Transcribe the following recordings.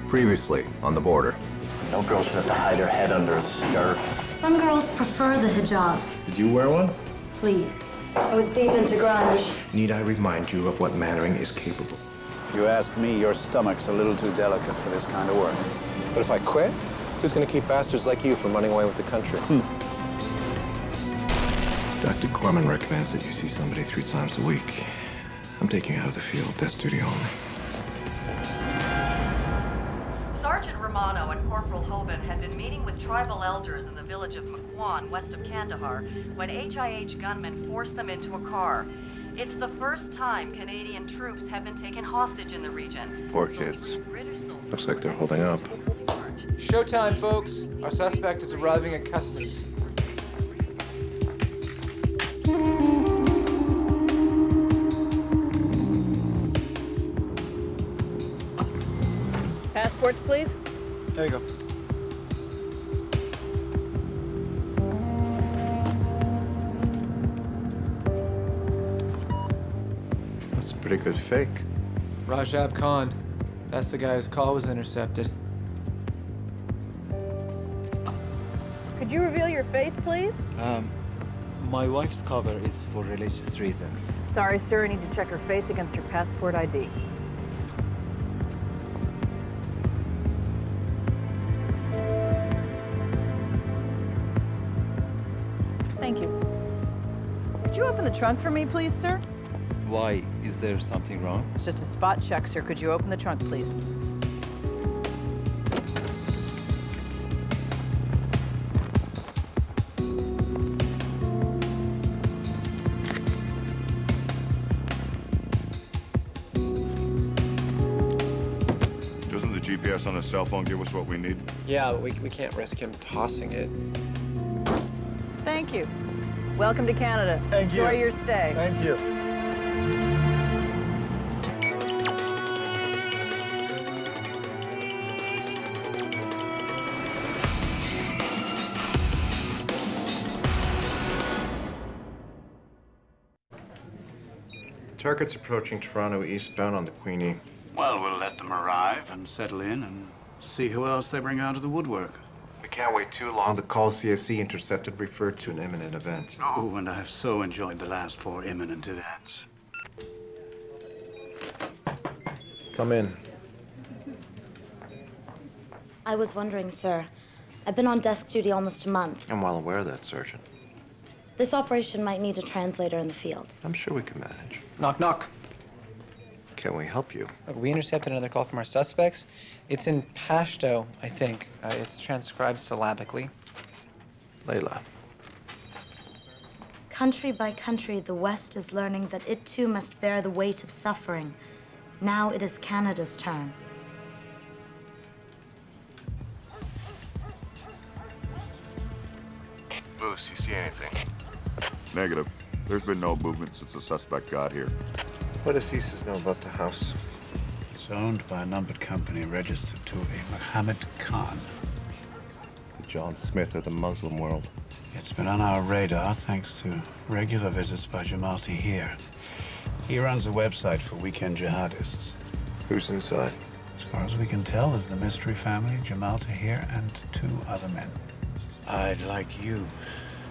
Previously on the border. No girl should have to hide her head under a skirt. Some girls prefer the hijab. Did you wear one? Please. I was deep into grunge. Need I remind you of what Mannering is capable? If you ask me, your stomach's a little too delicate for this kind of work. But if I quit, who's going to keep bastards like you from running away with the country? Dr. Corman recommends that you see somebody 3 times a week. I'm taking you out of the field, desk duty only. Sergeant Romano and Corporal Hoban had been meeting with tribal elders in the village of Makwan, west of Kandahar, when HIH gunmen forced them into a car. It's the first time Canadian troops have been taken hostage in the region. Poor kids. Looks like they're holding up. Showtime, folks. Our suspect is arriving at customs. Passports, please. There you go. That's a pretty good fake. Rajab Khan. That's the guy whose call was intercepted. Could you reveal your face, please? My wife's cover is for religious reasons. Sorry, sir. I need to check her face against your passport ID. Thank you. Could you open the trunk for me, please, sir? Why? Is there something wrong? It's just a spot check, sir. Could you open the trunk, please? Doesn't the GPS on the cell phone give us what we need? Yeah, but we can't risk him tossing it. Thank you. Welcome to Canada. Thank you. Enjoy your stay. Thank you. Target's approaching Toronto eastbound on the Queenie. Well, we'll let them arrive and settle in and see who else they bring out of the woodwork. We can't wait too long. The call CSE intercepted referred to an imminent event. Oh, and I've so enjoyed the last 4 imminent events. Come in. I was wondering, sir. I've been on desk duty almost a month. I'm well aware of that, Sergeant. This operation might need a translator in the field. I'm sure we can manage. Knock, knock. Can we help you? Look, we intercepted another call from our suspects. It's in Pashto, I think. It's transcribed syllabically. Layla. Country by country, the West is learning that it too must bear the weight of suffering. Now it is Canada's turn. Moose, you see anything? Negative. There's been no movement since the suspect got here. What does CSIS know about the house? It's owned by a numbered company registered to a Mohammed Khan. The John Smith of the Muslim world. It's been on our radar thanks to regular visits by Jamal Tahir. He runs a website for weekend jihadists. Who's inside? As far as we can tell, there's the mystery family, Jamal Tahir, and 2 other men. I'd like you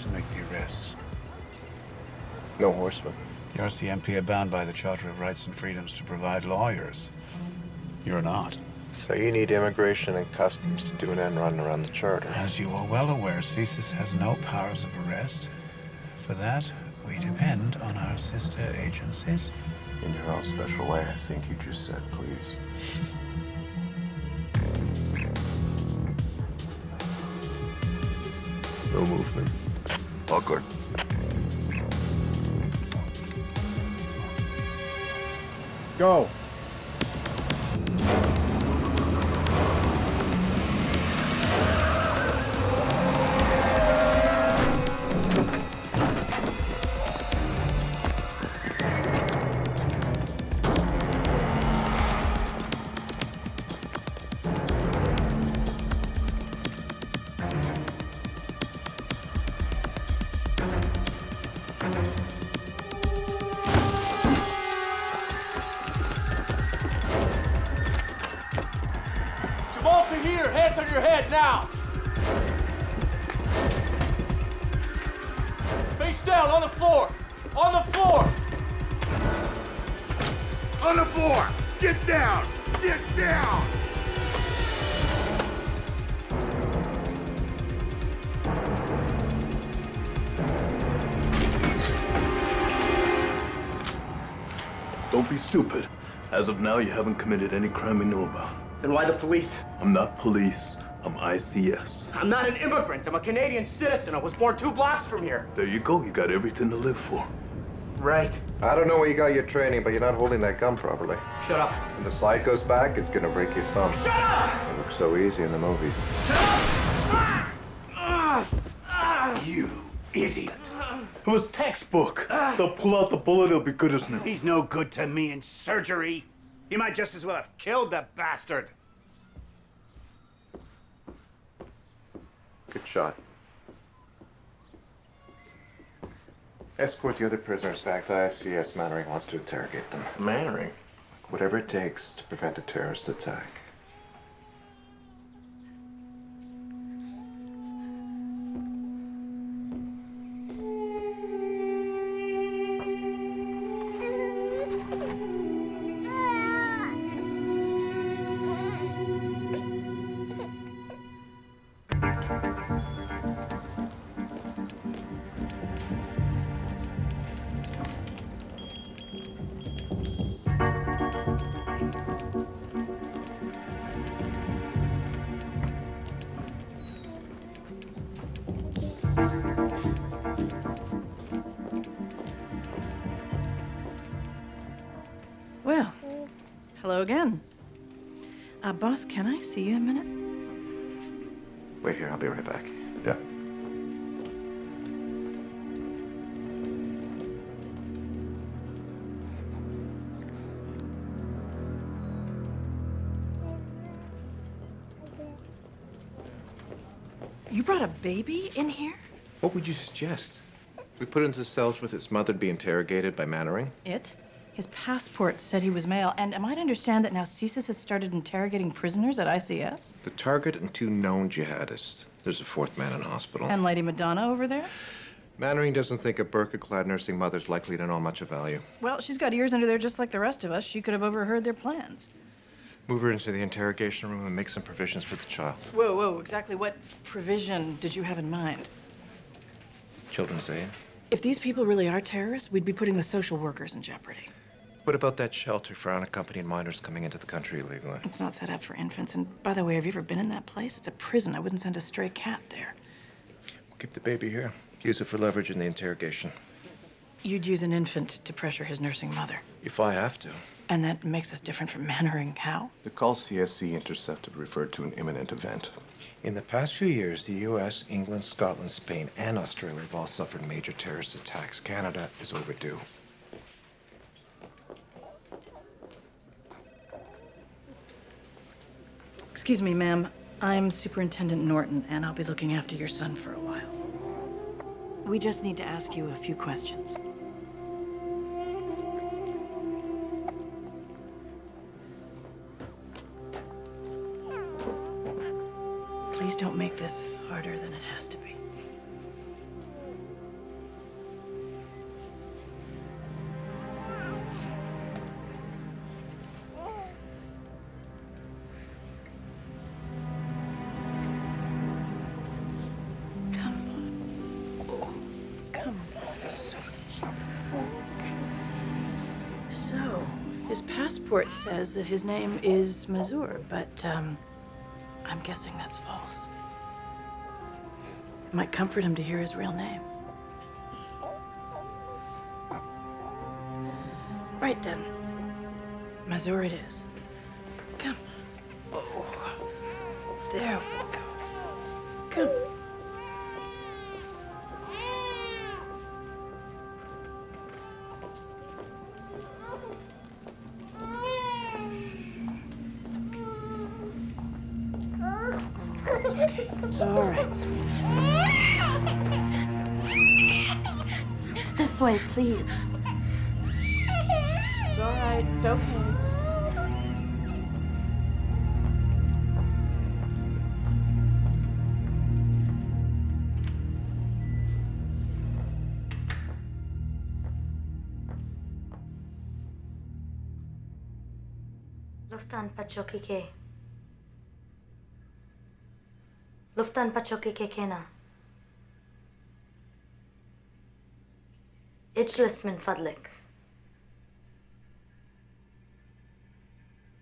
to make the arrests. No horseman. The RCMP are bound by the Charter of Rights and Freedoms to provide lawyers. You're not. So you need immigration and customs to do an end run around the charter. As you are well aware, CSIS has no powers of arrest. For that, we depend on our sister agencies. In your own special way, I think you just said please. No movement. Awkward. Go. to here! Hands on your head, now! Face down, on the floor! On the floor! On the floor! Get down! Get down! Don't be stupid. As of now, you haven't committed any crime we know about. Then why the police? I'm not police. I'm ICS. I'm not an immigrant. I'm a Canadian citizen. I was born 2 blocks from here. There you go. You got everything to live for. Right. I don't know where you got your training, but you're not holding that gun properly. Shut up. When the slide goes back, it's gonna break your thumb. Shut up! It looks so easy in the movies. You idiot. It was textbook. They'll pull out the bullet, it'll be good as new. He's no good to me in surgery. He might just as well have killed the bastard. Good shot. Escort the other prisoners back to ICS. Mannering wants to interrogate them. Mannering? Whatever it takes to prevent a terrorist attack. Well, hello again. Boss, can I see you a minute? Wait here, I'll be right back. Yeah. You brought a baby in here? What would you suggest? We put it into cells with its mother to be interrogated by Mannering? It? His passport said he was male, and am I to understand that now CSIS has started interrogating prisoners at ICS? The target and 2 known jihadists. There's a 4th man in hospital. And Lady Madonna over there? Mannering doesn't think a burqa-clad nursing mother's likely to know much of value. Well, she's got ears under there just like the rest of us. She could have overheard their plans. Move her into the interrogation room and make some provisions for the child. Whoa, whoa, exactly what provision did you have in mind? Children's aid. If these people really are terrorists, we'd be putting the social workers in jeopardy. What about that shelter for unaccompanied minors coming into the country illegally? It's not set up for infants. And by the way, have you ever been in that place? It's a prison. I wouldn't send a stray cat there. We'll keep the baby here. Use it for leverage in the interrogation. You'd use an infant to pressure his nursing mother. If I have to. And that makes us different from Mannering. How? The call CSC intercepted referred to an imminent event. In the past few years, the U.S., England, Scotland, Spain, and Australia have all suffered major terrorist attacks. Canada is overdue. Excuse me, ma'am. I'm Superintendent Norton, and I'll be looking after your son for a while. We just need to ask you a few questions. Please don't make this harder than it has to be. So, his passport says that his name is Mazur, but, I'm guessing that's false. It might comfort him to hear his real name. Right then. Mazur it is. Come. Oh. There we go. Come. It's all right, sweetie. This way, please. It's all right. It's okay. Luftan Pachokike. Luftan Pachokike Kena. Ijlis min fadlik.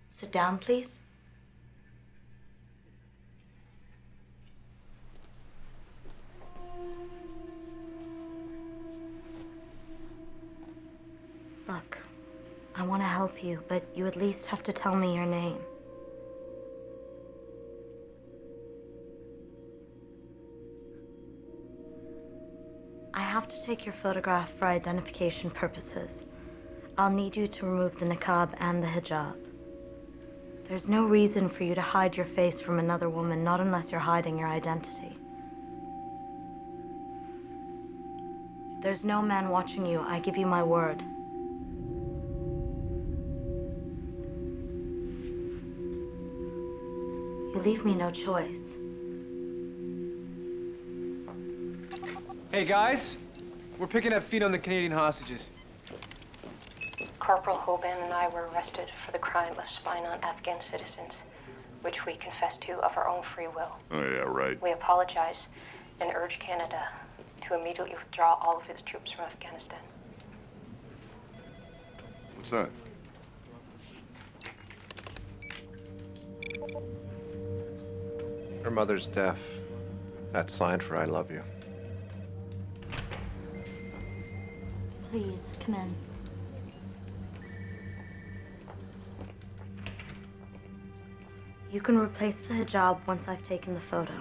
Sit down, please. Look, I want to help you, but you at least have to tell me your name. I have to take your photograph for identification purposes. I'll need you to remove the niqab and the hijab. There's no reason for you to hide your face from another woman, not unless you're hiding your identity. There's no man watching you, I give you my word. You leave me no choice. Hey guys, we're picking up feet on the Canadian hostages. Corporal Hoban and I were arrested for the crime of spying on Afghan citizens, which we confessed to of our own free will. Oh, yeah, right. We apologize and urge Canada to immediately withdraw all of its troops from Afghanistan. What's that? Her mother's deaf. That's signed for I love you. Please, come in. You can replace the hijab once I've taken the photo.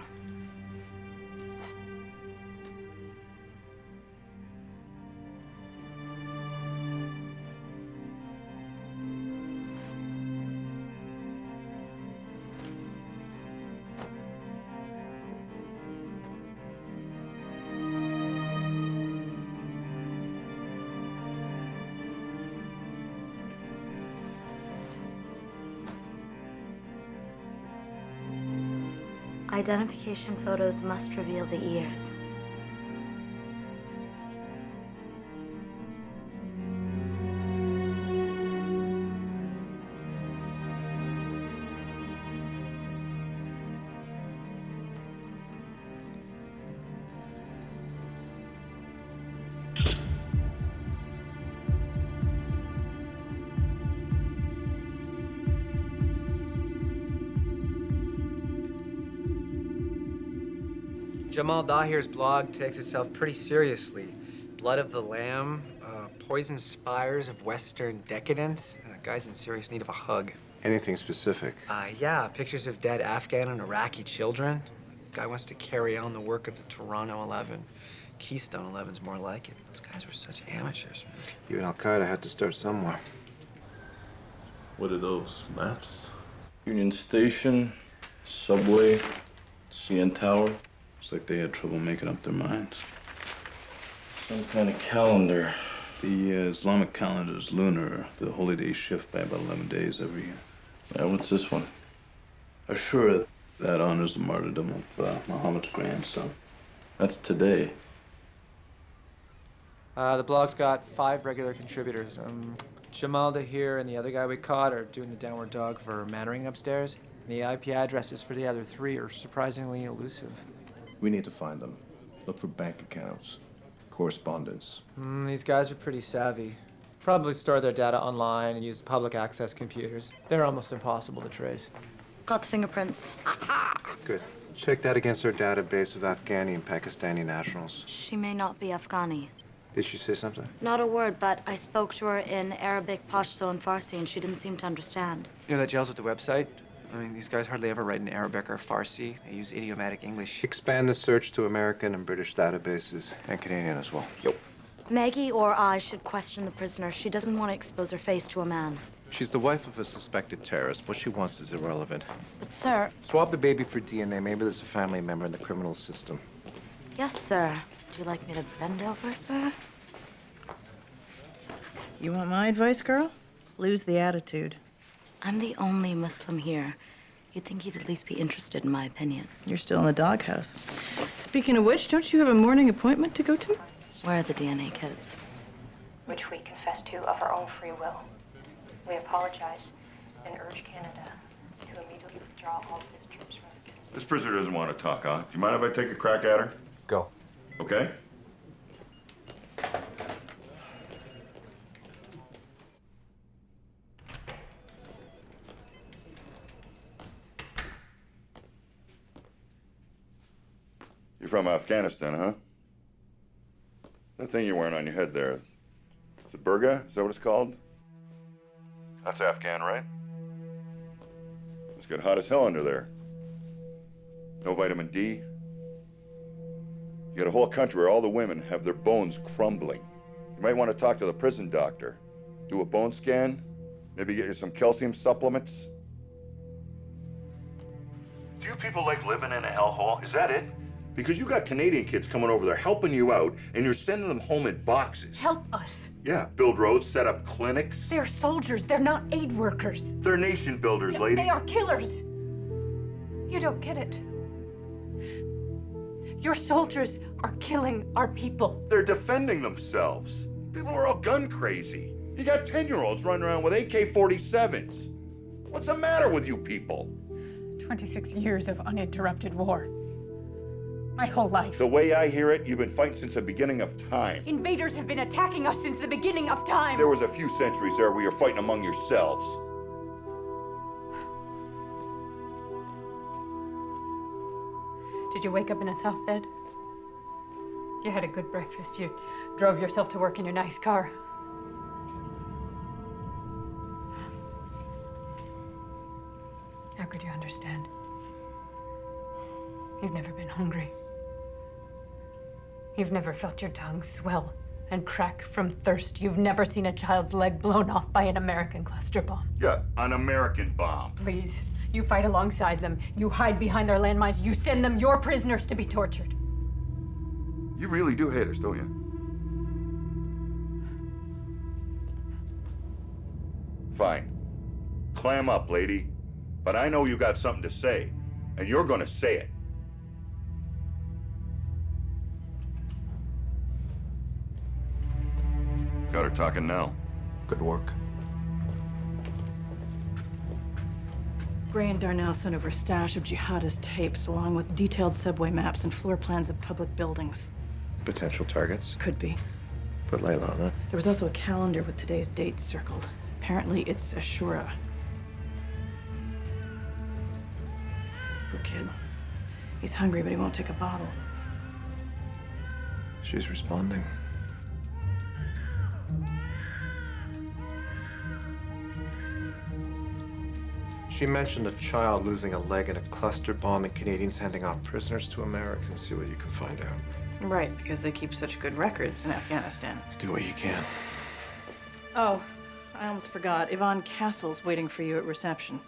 Identification photos must reveal the ears. Jamal Dahir's blog takes itself pretty seriously. Blood of the Lamb, poison spires of Western decadence. Guy's in serious need of a hug. Anything specific? Yeah, pictures of dead Afghan and Iraqi children. Guy wants to carry on the work of the Toronto 11. Keystone 11's more like it. Those guys were such amateurs, man. Even Al-Qaeda had to start somewhere. What are those, maps? Union Station, subway, CN Tower. It's like they had trouble making up their minds. Some kind of calendar. The Islamic calendar is lunar. The holy days shift by about 11 days every year. Yeah, what's this one? Ashura, that honors the martyrdom of Muhammad's grandson. That's today. The blog's got 5 regular contributors. Jamal Dahir and the other guy we caught are doing the downward dog for Mannering upstairs. The IP addresses for the other 3 are surprisingly elusive. We need to find them. Look for bank accounts, correspondence. These guys are pretty savvy. Probably store their data online and use public access computers. They're almost impossible to trace. Got the fingerprints. Good. Check that against her database of Afghani and Pakistani nationals. She may not be Afghani. Did she say something? Not a word, but I spoke to her in Arabic, Pashto, and Farsi, and she didn't seem to understand. You know that gels with the website? I mean, these guys hardly ever write in Arabic or Farsi. They use idiomatic English. Expand the search to American and British databases, and Canadian as well. Yep. Maggie or I should question the prisoner. She doesn't want to expose her face to a man. She's the wife of a suspected terrorist. What she wants is irrelevant. But, sir... Swab the baby for DNA. Maybe there's a family member in the criminal system. Yes, sir. Would you like me to bend over, sir? You want my advice, girl? Lose the attitude. I'm the only Muslim here. You'd think he'd at least be interested in my opinion. You're still in the doghouse. Speaking of which, don't you have a morning appointment to go to? Where are the DNA kits? Which we confessed to of our own free will. We apologize and urge Canada to immediately withdraw all of its troops from Afghanistan. This prisoner doesn't want to talk, huh? Do you mind if I take a crack at her? Go. Okay. You're from Afghanistan, huh? That thing you're wearing on your head there, is it burqa? Is that what it's called? That's Afghan, right? It's get hot as hell under there. No vitamin D. You got a whole country where all the women have their bones crumbling. You might want to talk to the prison doctor. Do a bone scan. Maybe get you some calcium supplements. Do you people like living in a hellhole? Is that it? Because you got Canadian kids coming over there helping you out, and you're sending them home in boxes. Help us. Yeah, build roads, set up clinics. They're soldiers. They're not aid workers. They're nation builders, lady. They are killers. You don't get it. Your soldiers are killing our people. They're defending themselves. People are all gun crazy. You got 10-year-olds running around with AK-47s. What's the matter with you people? 26 years of uninterrupted war. My whole life. The way I hear it, you've been fighting since the beginning of time. Invaders have been attacking us since the beginning of time. There was a few centuries there where you're fighting among yourselves. Did you wake up in a soft bed? You had a good breakfast. You drove yourself to work in your nice car. How could you understand? You've never been hungry. You've never felt your tongue swell and crack from thirst. You've never seen a child's leg blown off by an American cluster bomb. Yeah, an American bomb. Please, you fight alongside them. You hide behind their landmines. You send them your prisoners to be tortured. You really do hate us, don't you? Fine. Clam up, lady. But I know you got something to say, and you're gonna say it. Got her talking now. Good work. Gray and Darnell sent over a stash of jihadist tapes, along with detailed subway maps and floor plans of public buildings. Potential targets? Could be. Put Layla on that. There was also a calendar with today's dates circled. Apparently, it's Ashura. Poor kid. He's hungry, but he won't take a bottle. She's responding. She mentioned a child losing a leg in a cluster bomb and Canadians handing off prisoners to Americans. See what you can find out. Right, because they keep such good records in Afghanistan. Do what you can. Oh, I almost forgot. Yvonne Castle's waiting for you at reception.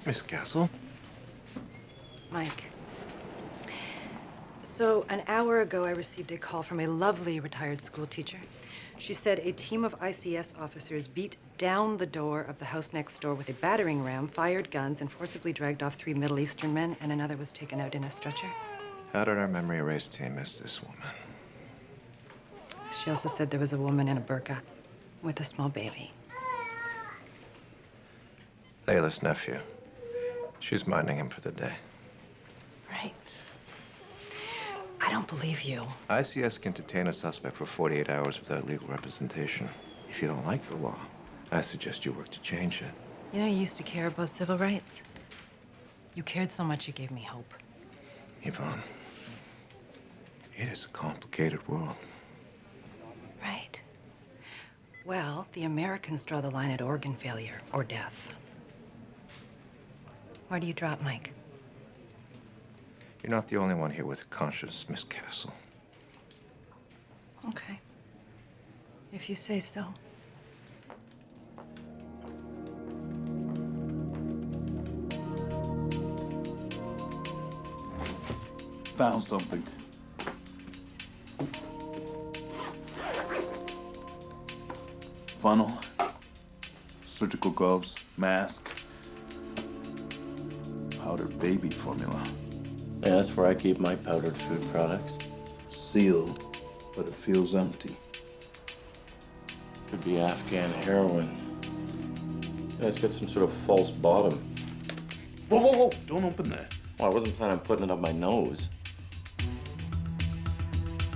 Miss Castle? Mike. So, an hour ago, I received a call from a lovely retired school teacher. She said a team of ICS officers beat down the door of the house next door with a battering ram, fired guns, and forcibly dragged off 3 Middle Eastern men, and another was taken out in a stretcher. How did our memory erase team miss this woman? She also said there was a woman in a burqa with a small baby. Layla's nephew. She's minding him for the day. Right. I don't believe you. ICS can detain a suspect for 48 hours without legal representation. If you don't like the law, I suggest you work to change it. You know, you used to care about civil rights. You cared so much you gave me hope. Yvonne, it is a complicated world. Right. Well, the Americans draw the line at organ failure or death. Where do you drop, Mike? You're not the only one here with a conscience, Miss Castle. Okay. If you say so. Found something. Funnel, surgical gloves, mask, powdered baby formula. Yeah, that's where I keep my powdered food products. Sealed, but it feels empty. Could be Afghan heroin. Yeah, it's got some sort of false bottom. Whoa, whoa, whoa! Don't open that. Well, I wasn't planning on putting it up my nose.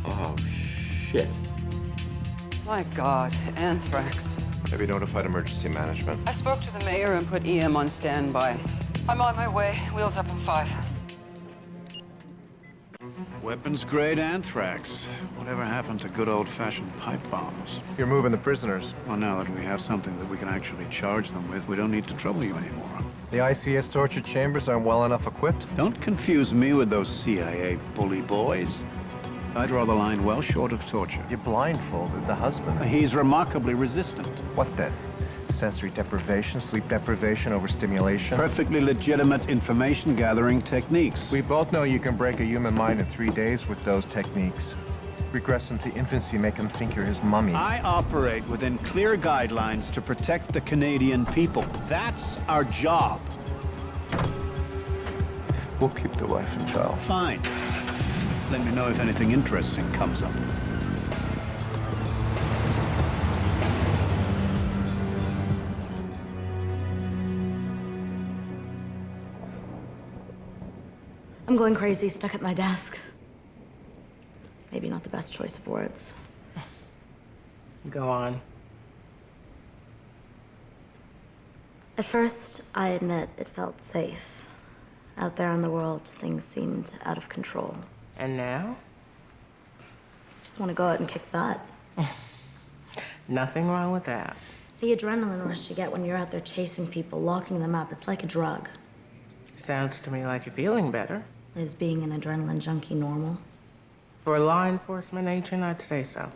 Oh, shit. My God, anthrax. Have you notified emergency management? I spoke to the mayor and put EM on standby. I'm on my way. Wheels up in 5. Weapons-grade anthrax. Whatever happened to good old-fashioned pipe bombs? You're moving the prisoners. Well, now that we have something that we can actually charge them with, we don't need to trouble you anymore. The ICS torture chambers aren't well enough equipped? Don't confuse me with those CIA bully boys. I draw the line well short of torture. You blindfolded the husband. He's remarkably resistant. What then? Sensory deprivation, sleep deprivation, overstimulation? Perfectly legitimate information-gathering techniques. We both know you can break a human mind in 3 days with those techniques. Regress into infancy, make him think you're his mummy. I operate within clear guidelines to protect the Canadian people. That's our job. We'll keep the wife and child. Fine. Let me know if anything interesting comes up. I'm going crazy, stuck at my desk. Maybe not the best choice of words. Go on. At first, I admit it felt safe. Out there in the world, things seemed out of control. And now? Just want to go out and kick butt. Nothing wrong with that. The adrenaline rush you get when you're out there chasing people, locking them up, it's like a drug. Sounds to me like you're feeling better. Is being an adrenaline junkie normal? For a law enforcement agent, I'd say so.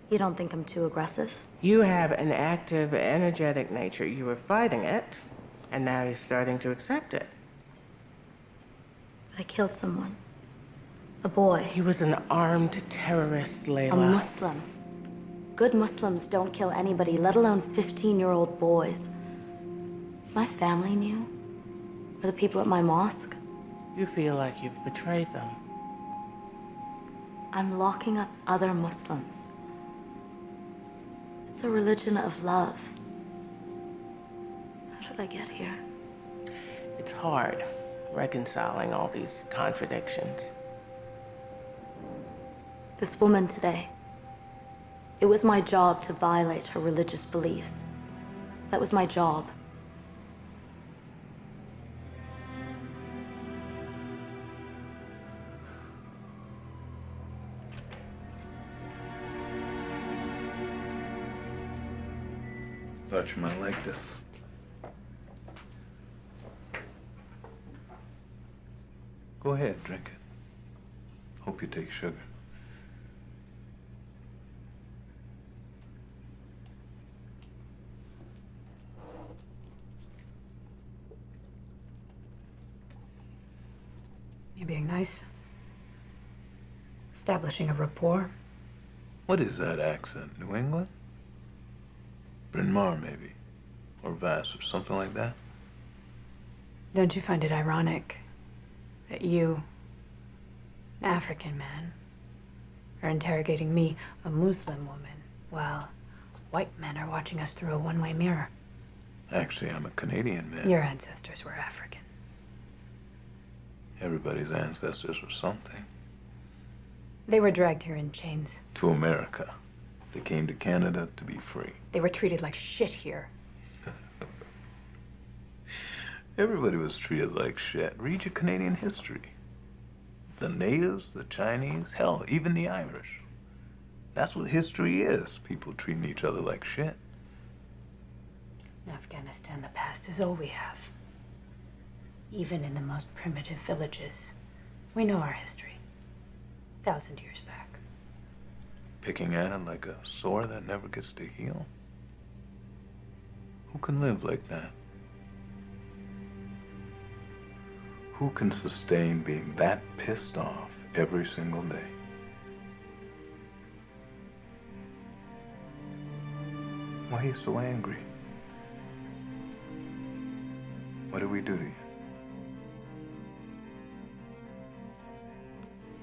You don't think I'm too aggressive? You have an active, energetic nature. You were fighting it, and now you're starting to accept it. But I killed someone. A boy. He was an armed terrorist, Layla. A Muslim. Good Muslims don't kill anybody, let alone 15-year-old boys. If my family knew, or the people at my mosque, You feel like you've betrayed them. I'm locking up other Muslims. It's a religion of love. How did I get here? It's hard reconciling all these contradictions. This woman today, it was my job to violate her religious beliefs. That was my job. Thought you might like this. Go ahead, drink it. Hope you take sugar. You're being nice. Establishing a rapport. What is that accent? New England? Bryn Mawr, maybe? Or Vass, or something like that? Don't you find it ironic that you, an African man, are interrogating me, a Muslim woman, while white men are watching us through a one-way mirror? Actually, I'm a Canadian man. Your ancestors were African. Everybody's ancestors were something. They were dragged here in chains. To America. They came to Canada to be free. They were treated like shit here. Everybody was treated like shit. Read your Canadian history. The natives, the Chinese, hell, even the Irish. That's what history is. People treating each other like shit. In Afghanistan, the past is all we have. Even in the most primitive villages, we know our history. 1,000 years back. Picking at it like a sore that never gets to heal. Who can live like that? Who can sustain being that pissed off every single day? Why are you so angry? What did we do to you?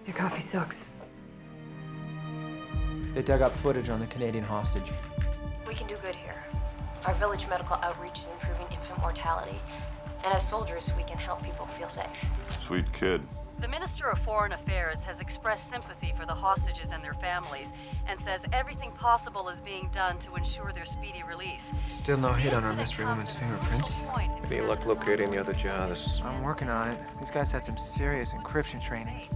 Your coffee sucks. They dug up footage on the Canadian hostage. We can do good here. Our village medical outreach is improving infant mortality. And as soldiers, we can help people feel safe. Sweet kid. The Minister of Foreign Affairs has expressed sympathy for the hostages and their families and says everything possible is being done to ensure their speedy release. Still no hit on our mystery woman's fingerprints. Any luck locating the other jihadists? I'm working on it. These guys had some serious encryption training.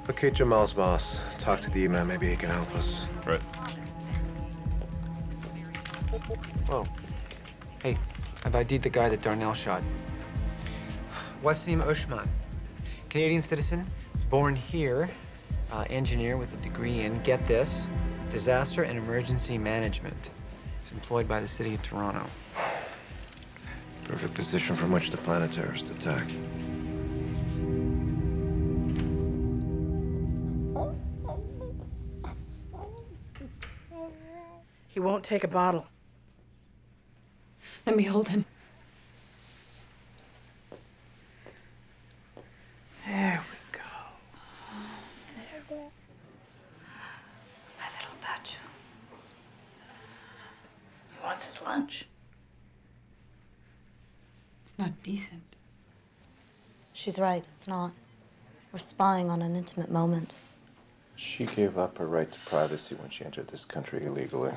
Locate Jamal's boss. Talk to the man. Maybe he can help us. Right. Whoa. Hey, I've ID'd the guy that Darnell shot. Wasim Ushman. Canadian citizen, born here, engineer with a degree in, get this, disaster and emergency management. He's employed by the city of Toronto. Perfect position from which to plan a terrorist attack. He won't take a bottle. Let me hold him. There we go. My little Pachu. He wants his lunch. It's not decent. She's right, it's not. We're spying on an intimate moment. She gave up her right to privacy when she entered this country illegally.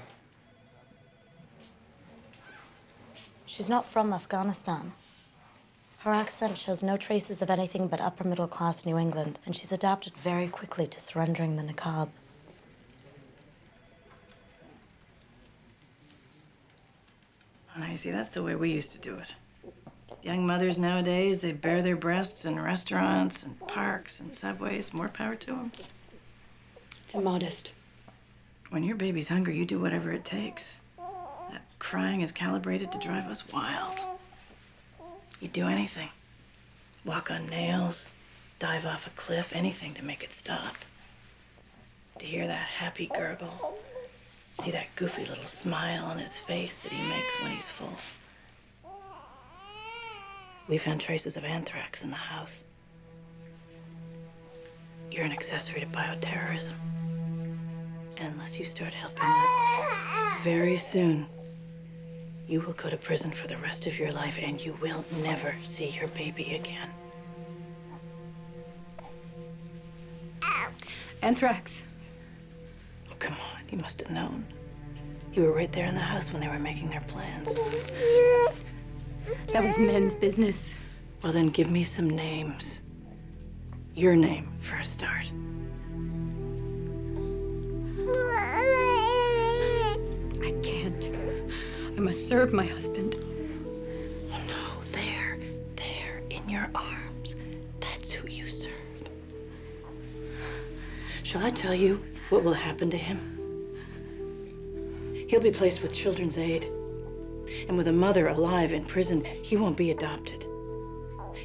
She's not from Afghanistan. Her accent shows no traces of anything but upper middle class New England, and she's adapted very quickly to surrendering the niqab. Oh, now, you see, that's the way we used to do it. Young mothers nowadays, they bare their breasts in restaurants and parks and subways. More power to them. It's immodest. When your baby's hungry, you do whatever it takes. That crying is calibrated to drive us wild. You'd do anything. Walk on nails, dive off a cliff, anything to make it stop. To hear that happy gurgle, see that goofy little smile on his face that he makes when he's full. We found traces of anthrax in the house. You're an accessory to bioterrorism. And unless you start helping us very soon, you will go to prison for the rest of your life and you will never see your baby again. Anthrax. Oh, come on, you must have known. You were right there in the house when they were making their plans. That was men's business. Well, then give me some names. Your name for a start. I can't. I must serve my husband. Oh, no, there, in your arms. That's who you serve. Shall I tell you what will happen to him? He'll be placed with Children's Aid. And with a mother alive in prison, he won't be adopted.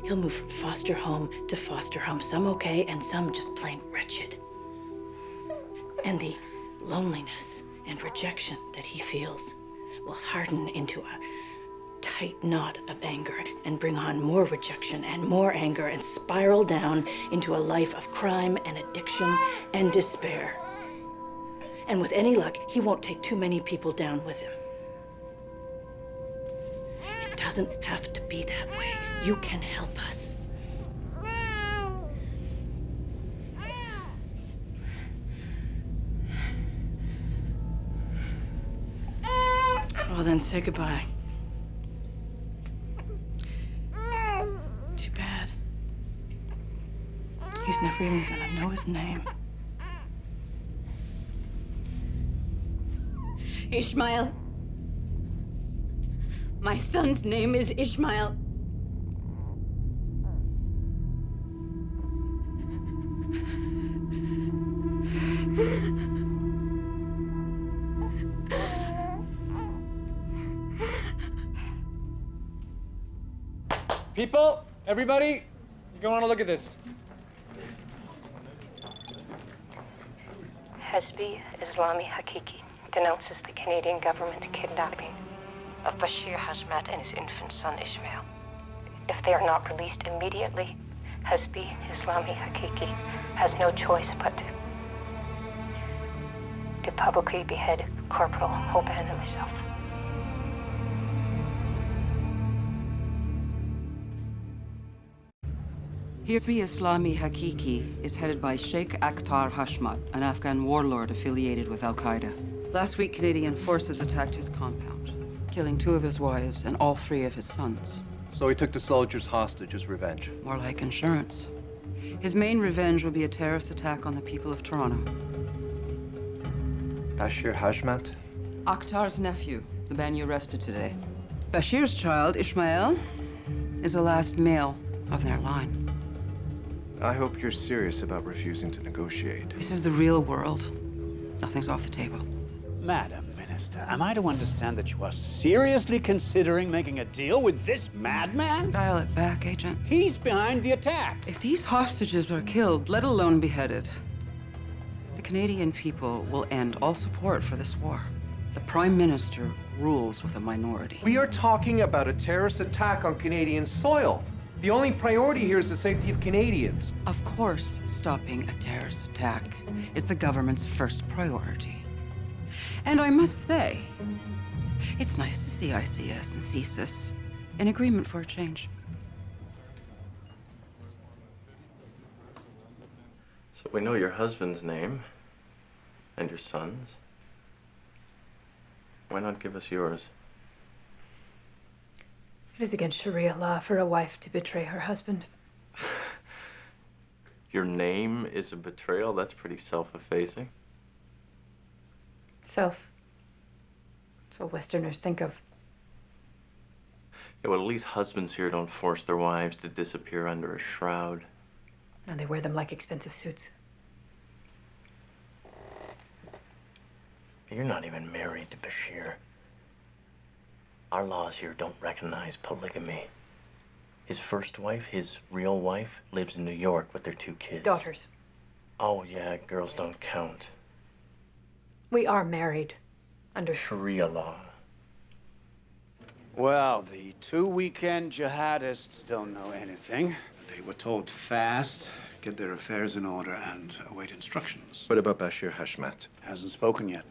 He'll move from foster home to foster home, some okay and some just plain wretched. And the loneliness and rejection that he feels will harden into a tight knot of anger and bring on more rejection and more anger and spiral down into a life of crime and addiction and despair. And with any luck, he won't take too many people down with him. It doesn't have to be that way. You can help us. Well, then say goodbye. Too bad. He's never even gonna know his name. Ishmael. My son's name is Ishmael. People, everybody, you want to look at this. Hesbi Islami Hakiki denounces the Canadian government kidnapping of Bashir Hashmat and his infant son Ishmael. If they are not released immediately, Hesbi Islami Hakiki has no choice but to to publicly behead Corporal Hoban and myself. Hizb Islami Hakiki is headed by Sheikh Akhtar Hashmat, an Afghan warlord affiliated with Al-Qaeda. Last week, Canadian forces attacked his compound, killing 2 of his wives and all 3 of his sons. So he took the soldiers hostage as revenge. More like insurance. His main revenge will be a terrorist attack on the people of Toronto. Bashir Hashmat? Akhtar's nephew, the man you arrested today. Bashir's child, Ismail, is the last male of their line. I hope you're serious about refusing to negotiate. This is the real world. Nothing's off the table. Madam Minister, am I to understand that you are seriously considering making a deal with this madman? Dial it back, Agent. He's behind the attack. If these hostages are killed, let alone beheaded, the Canadian people will end all support for this war. The Prime Minister rules with a minority. We are talking about a terrorist attack on Canadian soil. The only priority here is the safety of Canadians. Of course, stopping a terrorist attack is the government's first priority. And I must say, it's nice to see ICS and CSIS in agreement for a change. So we know your husband's name and your son's. Why not give us yours? It is against Sharia law for a wife to betray her husband. Your name is a betrayal? That's pretty self-effacing. Self. That's what Westerners think of. Yeah, well, at least husbands here don't force their wives to disappear under a shroud. And they wear them like expensive suits. You're not even married to Bashir. Our laws here don't recognize polygamy. His first wife, his real wife, lives in New York with their 2 kids. Daughters. Oh, yeah, girls don't count. We are married under Sharia law. Well, the 2 weekend jihadists don't know anything. They were told fast, get their affairs in order, and await instructions. What about Bashir Hashmat? Hasn't spoken yet.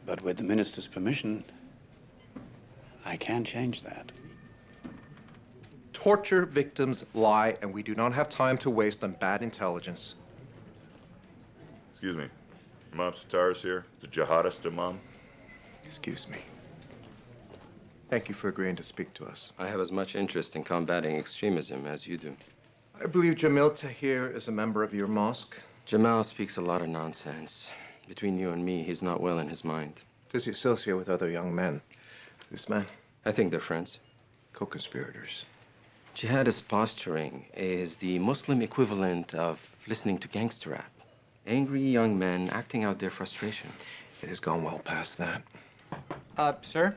But with the minister's permission, I can change that. Torture victims lie, and we do not have time to waste on bad intelligence. Excuse me. Imam Sattar's here. The jihadist Imam. Excuse me. Thank you for agreeing to speak to us. I have as much interest in combating extremism as you do. I believe Jamil Tahir is a member of your mosque. Jamal speaks a lot of nonsense. Between you and me, he's not well in his mind. Does he associate with other young men? This man? I think they're friends. Co-conspirators. Jihadist posturing is the Muslim equivalent of listening to gangster rap. Angry young men acting out their frustration. It has gone well past that. Sir?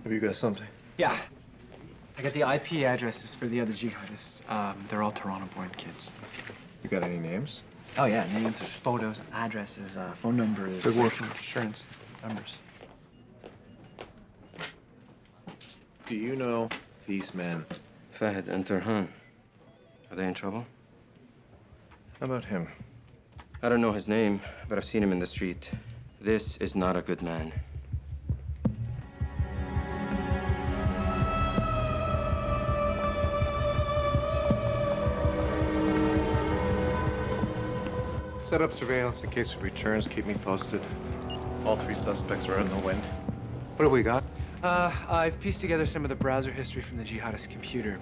Have you got something? Yeah. I got the IP addresses for the other jihadists. They're all Toronto-born kids. You got any names? Oh, yeah. Names, there's photos, addresses, phone numbers, Good work. social insurance numbers. Do you know these men? Fahad and Turhan. Are they in trouble? How about him? I don't know his name, but I've seen him in the street. This is not a good man. Set up surveillance in case of returns. Keep me posted. All 3 suspects are in the wind. What have we got? I've pieced together some of the browser history from the jihadist computer.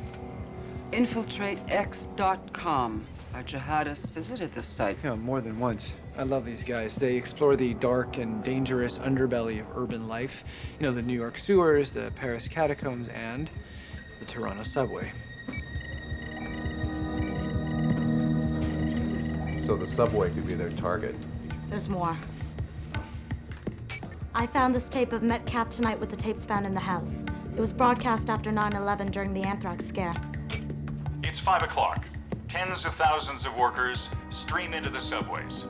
InfiltrateX.com. Our jihadists visited this site. Yeah, more than once. I love these guys. They explore the dark and dangerous underbelly of urban life. You know, the New York sewers, the Paris catacombs, and the Toronto subway. So the subway could be their target. There's more. I found this tape of Metcalf tonight with the tapes found in the house. It was broadcast after 9/11 during the anthrax scare. It's 5 o'clock. Tens of thousands of workers stream into the subways.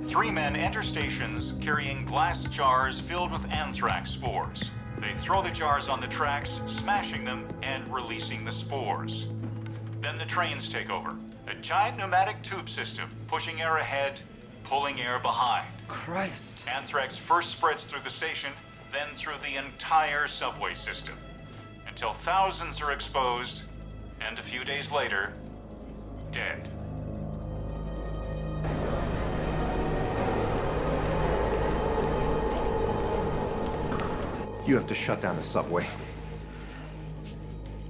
3 men enter stations carrying glass jars filled with anthrax spores. They throw the jars on the tracks, smashing them and releasing the spores. Then the trains take over. A giant pneumatic tube system pushing air ahead pulling air behind. Christ. Anthrax first spreads through the station, then through the entire subway system, until thousands are exposed, and a few days later, dead. You have to shut down the subway.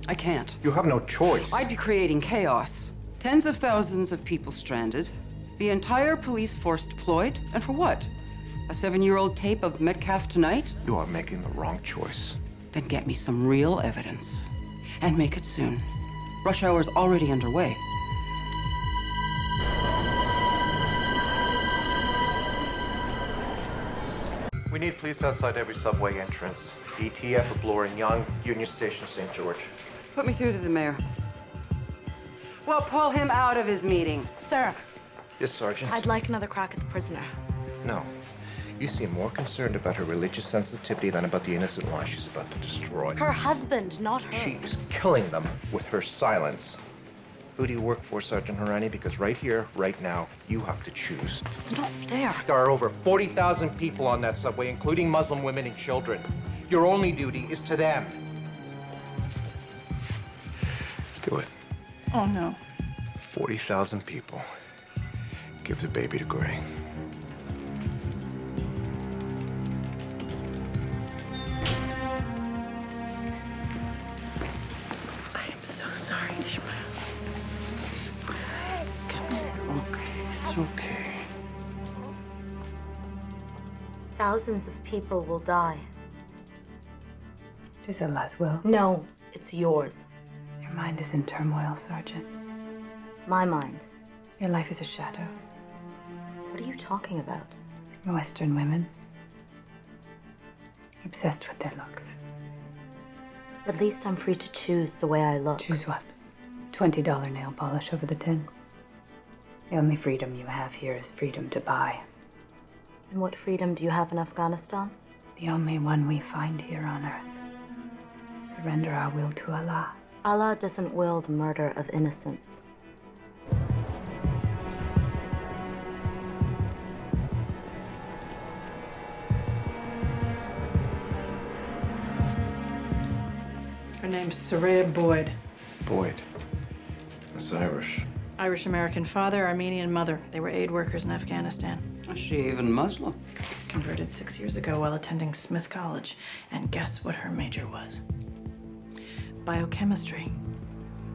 I can't. You have no choice. I'd be creating chaos. Tens of thousands of people stranded, the entire police force deployed, and for what? A 7-year-old tape of Metcalf Tonight? You are making the wrong choice. Then get me some real evidence. And make it soon. Rush hour's already underway. We need police outside every subway entrance. ETF of Bloor and Young, Union Station, St. George. Put me through to the mayor. Well, pull him out of his meeting. Sir, Yes, Sergeant? I'd like another crack at the prisoner. No. You seem more concerned about her religious sensitivity than about the innocent lives she's about to destroy. Her husband, not her. She is killing them with her silence. Who do you work for, Sergeant Harani? Because right here, right now, you have to choose. It's not fair. There are over 40,000 people on that subway, including Muslim women and children. Your only duty is to them. Do it. Oh, no. 40,000 people. Give the baby to Gray. I am so sorry, Ishmael. Come here. Okay, it's okay. Thousands of people will die. It is Allah's will. No, it's yours. Your mind is in turmoil, Sergeant. My mind. Your life is a shadow. What are you talking about? Western women. Obsessed with their looks. At least I'm free to choose the way I look. Choose what? $20 nail polish over the tin. The only freedom you have here is freedom to buy. And what freedom do you have in Afghanistan? The only one we find here on Earth. Surrender our will to Allah. Allah doesn't will the murder of innocents. Her name's Soraya Boyd. Boyd. That's Irish. Irish-American father, Armenian mother. They were aid workers in Afghanistan. Is she even Muslim? Converted 6 years ago while attending Smith College. And guess what her major was? Biochemistry.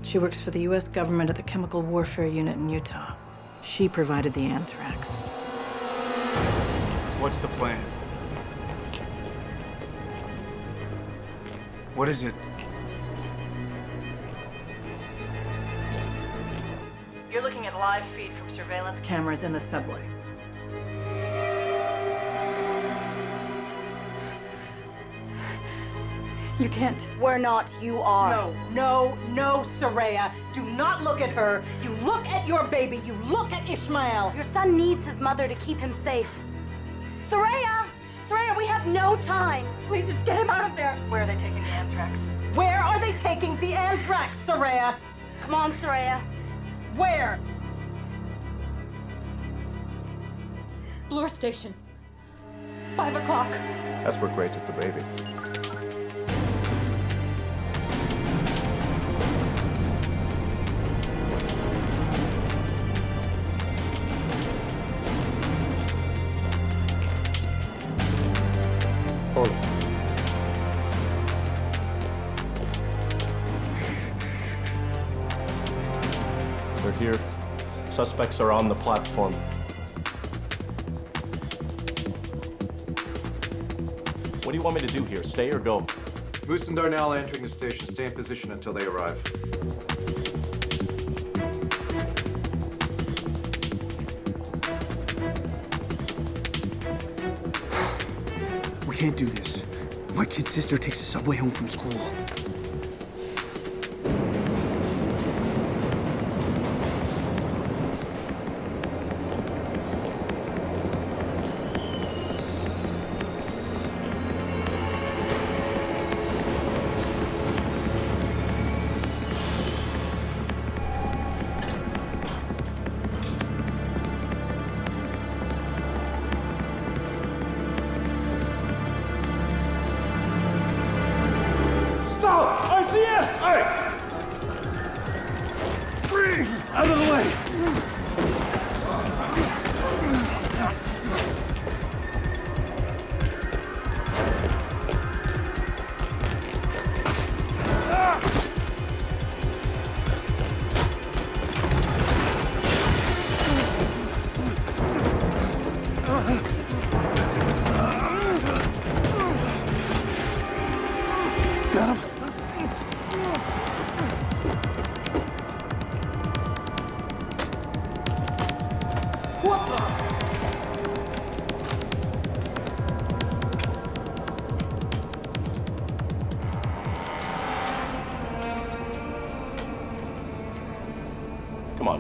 She works for the U.S. government at the Chemical Warfare Unit in Utah. She provided the anthrax. What's the plan? What is it? You're looking at live feed from surveillance cameras in the subway. You can't. We're not, you are. No, Soraya. Do not look at her. You look at your baby. You look at Ishmael. Your son needs his mother to keep him safe. Soraya! Soraya, we have no time. Please just get him out of there. Where are they taking the anthrax? Where are they taking the anthrax, Soraya? Come on, Soraya. Where? Bloor Station. 5 o'clock. That's where Gray took the baby. Hold on. They're here. Suspects are on the platform. What do you want me to do here? Stay or go? Moose and Darnell entering the station. Stay in position until they arrive. We can't do this. My kid's sister takes the subway home from school.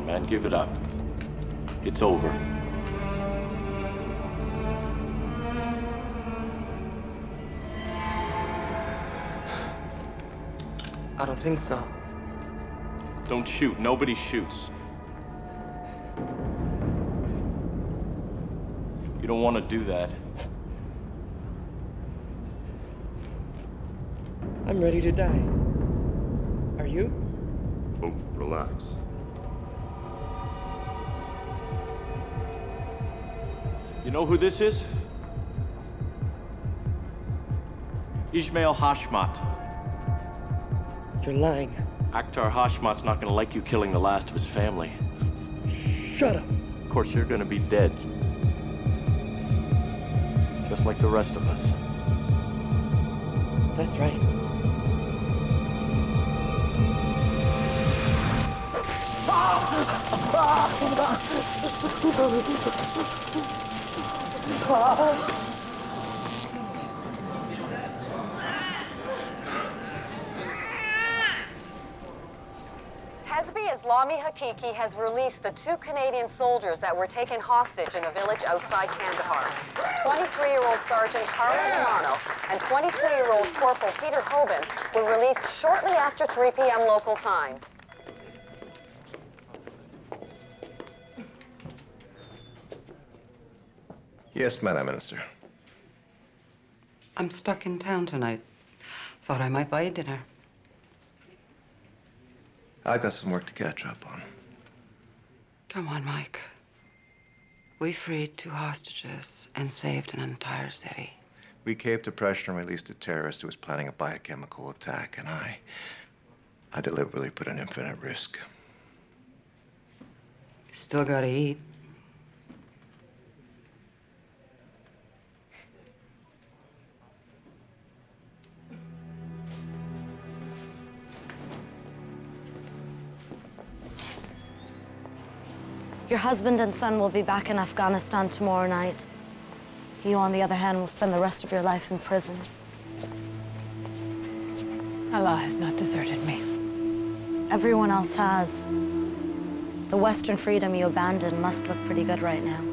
man. Give it up. It's over. I don't think so. Don't shoot. Nobody shoots. You don't want to do that. I'm ready to die. Are you? Oh, relax. You know who this is? Ismail Hashmat. You're lying. Akhtar Hashmat's not gonna like you killing the last of his family. Shut up. Of course, you're gonna be dead. Just like the rest of us. That's right. Hezbi Islami Hakiki has released the 2 Canadian soldiers that were taken hostage in a village outside Kandahar. 23-year-old Sergeant Carlo Romano and 22-year-old Corporal Peter Coben were released shortly after 3 p.m. local time. Yes, Madam Minister. I'm stuck in town tonight. Thought I might buy you dinner. I've got some work to catch up on. Come on, Mike. We freed 2 hostages and saved an entire city. We caved to pressure and released a terrorist who was planning a biochemical attack, and I deliberately put an infant at risk. Still gotta eat. Your husband and son will be back in Afghanistan tomorrow night. You, on the other hand, will spend the rest of your life in prison. Allah has not deserted me. Everyone else has. The Western freedom you abandoned must look pretty good right now.